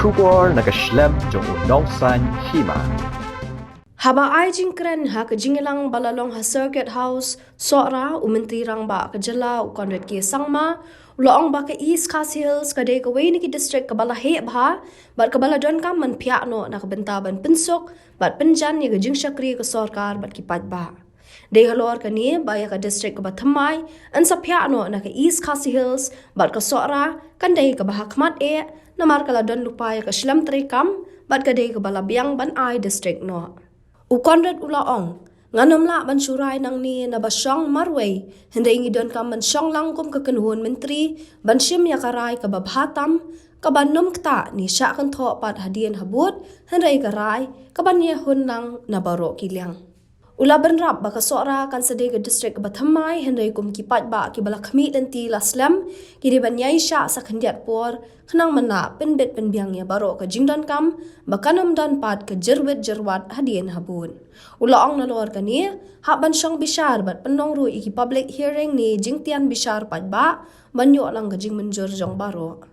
Shubor nakaslem jong udongsan Hima. Haba ay jingkren ha ka jingilang balalong ha circuit house sora umentri rang ba ka jala u konret ki sangma uloong ba ka East Khas Hills ka de ka way niki district ka bala he bha bat ka bala Donkam man phya no na ka bentaban pensok bat penjan ni ka jing shakri ka sarkar bat ki pat ba de halor ka ni ba ya ka district ka bathamai an sa phya no na ka East Khas Hills bat ka sora kan de ka ba khmat e na mar kala don lupa ya ka shlam tri kam bat ka de ka bala biang ban ai district no Ukonrad ulaong, nganomla ban suray Nangne Naba Shong Marwei, hindi ingi Donkam ban Shonglang kum ka Kynhun mentri, ban sim yakaray ka babhatam, ka ban nom kta ni siya kan tho pat hadian habut, hindi karay, ka ban niya hunlang nabaro kilyang. Ula ban rap baka sora kan sa ka district bathamay, hindi kum kipat ba ki bala kami lenti laslam, kiri ban niya siya sa kandiat por, kanang mana penbet penbiang niya baro ka jing Donkam, baka nom dan pat ka jerwat hadian habun. Ulaong nalor ka ni, haban siyang bishar bat panong ru iki public hearing ni jing tian bishar pat ba, banyo lang ka jing menjur jong baro.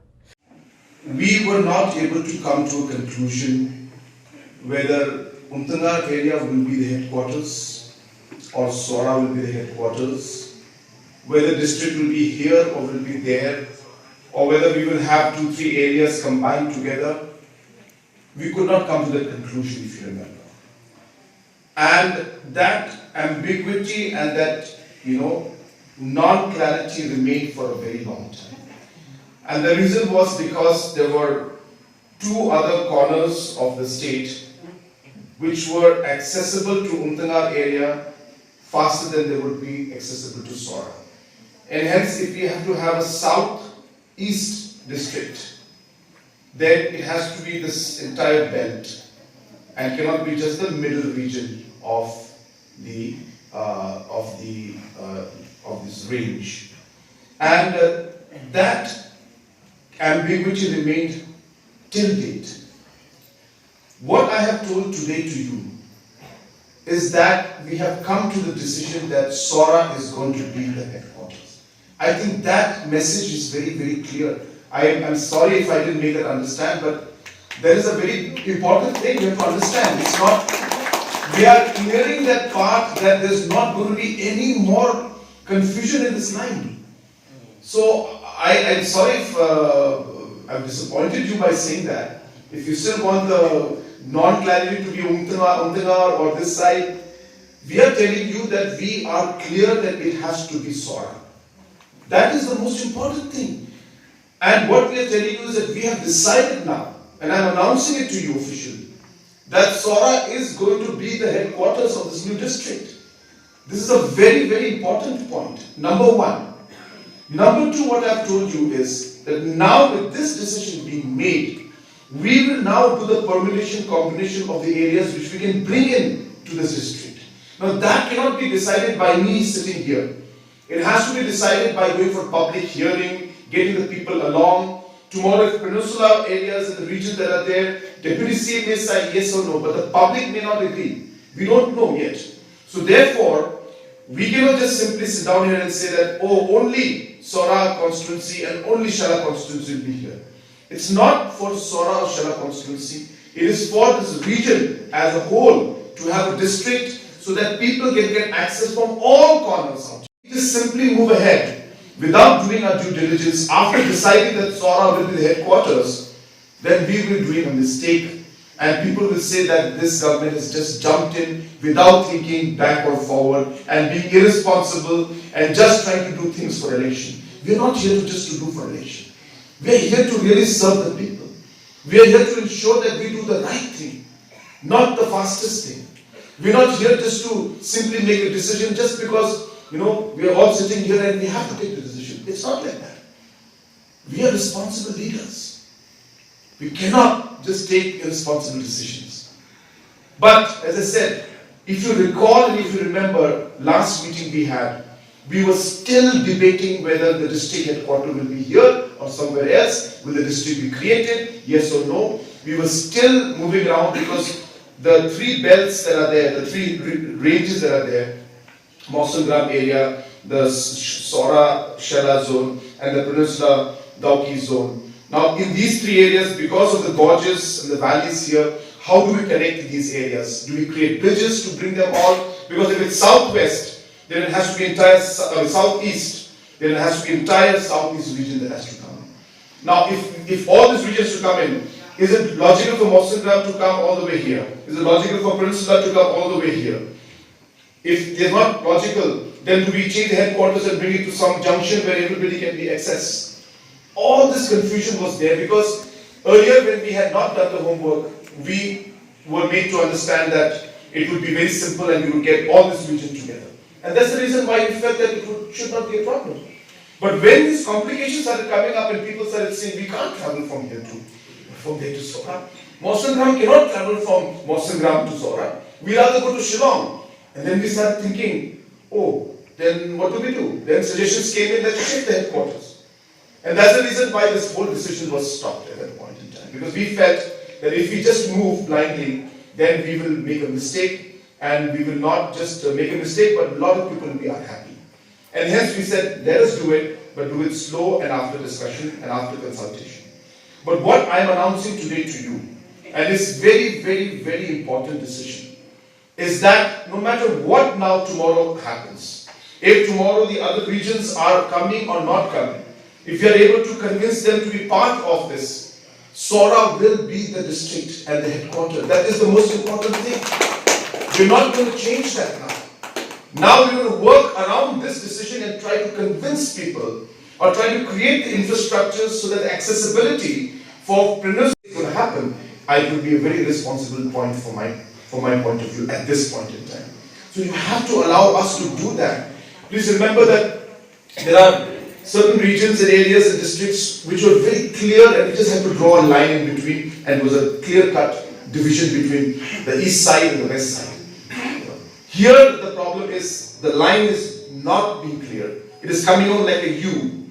We were not able to come to a conclusion whether Umtangar area will be the headquarters or Sora will be the headquarters, whether district will be here or will be there, or whether we will have 2-3 areas combined together. We could not come to that conclusion, if you remember. And that ambiguity and that, non-clarity remained for a very long time. And the reason was because there were 2 other corners of the state which were accessible to Umtangar area faster than they would be accessible to Sora. And hence, if we have to have a south-east district, then it has to be this entire belt and cannot be just the middle region of this range. And that ambiguity remained till date. What I have told today to you is that we have come to the decision that Sora is going to be the headquarters. I think that message is very, very clear. I'm sorry if I didn't make that understand, but there is a very important thing you have to understand. It's not, we are clearing that part that there's not going to be any more confusion in this line. So I'm sorry if I've disappointed you by saying that. If you still want the non-clarity to be Umtangar or this side, we are telling you that we are clear that it has to be Sora. That is the most important thing. And what we are telling you is that we have decided now, and I'm announcing it to you officially, that Sora is going to be the headquarters of this new district. This is a very, very important point. Number 1. Number 2, what I've told you is that now with this decision being made, we will now do the permutation combination of the areas which we can bring in to this district. Now that cannot be decided by me sitting here. It has to be decided by going for public hearing, getting the people along. Tomorrow if peninsula areas in the region that are there, Deputy CM may say yes or no, but the public may not agree. We don't know yet. So therefore, we cannot just simply sit down here and say that, only Sora constituency and only Shala constituency will be here. It's not for Sora or Shala constituency. It is for this region as a whole to have a district so that people can get access from all corners. We just simply move ahead without doing our due diligence. After deciding that Sora will be the headquarters, then we will be doing a mistake and people will say that this government has just jumped in without thinking back or forward and being irresponsible and just trying to do things for election. We are not here just to do for election. We are here to really serve the people. We are here to ensure that we do the right thing, not the fastest thing. We are not here just to simply make a decision just because, we are all sitting here and we have to take the decision. It's not like that. We are responsible leaders. We cannot just take irresponsible decisions. But, as I said, if you recall and if you remember last meeting we had, we were still debating whether the district headquarters will be here or somewhere else. Will the district be created? Yes or no? We were still moving around because the 3 belts that are there, the 3 ranges that are there, Mawsumgram area, the Sora Shala zone, and the Peninsula Dauki zone, Now, in these three areas, because of the gorges and the valleys here, how do we connect these areas? Do we create bridges to bring them all? Because if it's southwest, then it has to be entire southeast, then it has to be entire southeast region that has to come in. Now, if all these regions to come in, is it logical for Mawsyngram to come all the way here? Is it logical for Peninsula to come all the way here? If they're not logical, then do we change the headquarters and bring it to some junction where everybody can be accessed? All this confusion was there because earlier when we had not done the homework, we were made to understand that it would be very simple and we would get all this region together. And that's the reason why we felt that should not be a problem. But when these complications started coming up and people started saying, we can't travel from there to Sora. Mawsyngram cannot travel from Mawsyngram to Sora. We rather go to Shillong. And then we started thinking, oh, then what do we do? Then suggestions came in that we shift the headquarters. And that's the reason why this whole decision was stopped at that point in time. Because we felt that if we just move blindly, then we will make a mistake. And we will not just make a mistake, but a lot of people will be unhappy. And hence we said, let us do it, but do it slow and after discussion and after consultation. But what I'm announcing today to you, and it's very, very, very important decision, is that no matter what now tomorrow happens, if tomorrow the other regions are coming or not coming, if you are able to convince them to be part of this, Sora will be the district and the headquarters. That is the most important thing. We're not going to change that now. Now we're going to work around this decision and try to convince people or try to create the infrastructures so that the accessibility for preneurs is going to happen. It will be a very responsible point from my point of view at this point in time. So you have to allow us to do that. Please remember that there are certain regions and areas and districts which were very clear and we just had to draw a line in between and it was a clear-cut division between the east side and the west side. Here the problem is the line is not being clear. It is coming on like a U.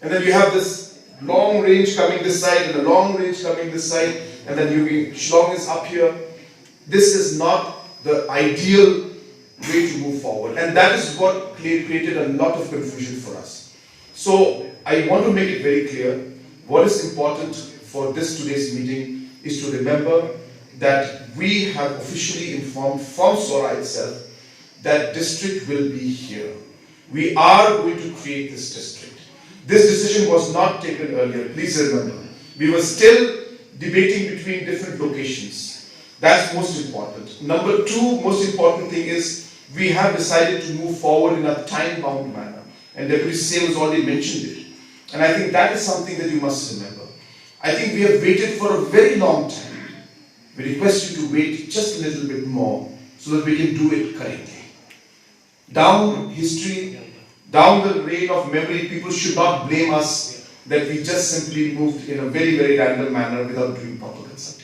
And then you have this long range coming this side and a long range coming this side and then Shillong is up here. This is not the ideal way to move forward. And that is what created a lot of confusion for us. So I want to make it very clear, what is important for today's meeting is to remember that we have officially informed from Sora itself that district will be here. We are going to create this district. This decision was not taken earlier, please remember. We were still debating between different locations. That's most important. Number two, most important thing is we have decided to move forward in a time-bound manner. And Deputy CM has already mentioned it. And I think that is something that you must remember. I think we have waited for a very long time. We request you to wait just a little bit more so that we can do it correctly. Down history, down the lane of memory, people should not blame us that we just simply moved in a very, very random manner without doing proper consultation.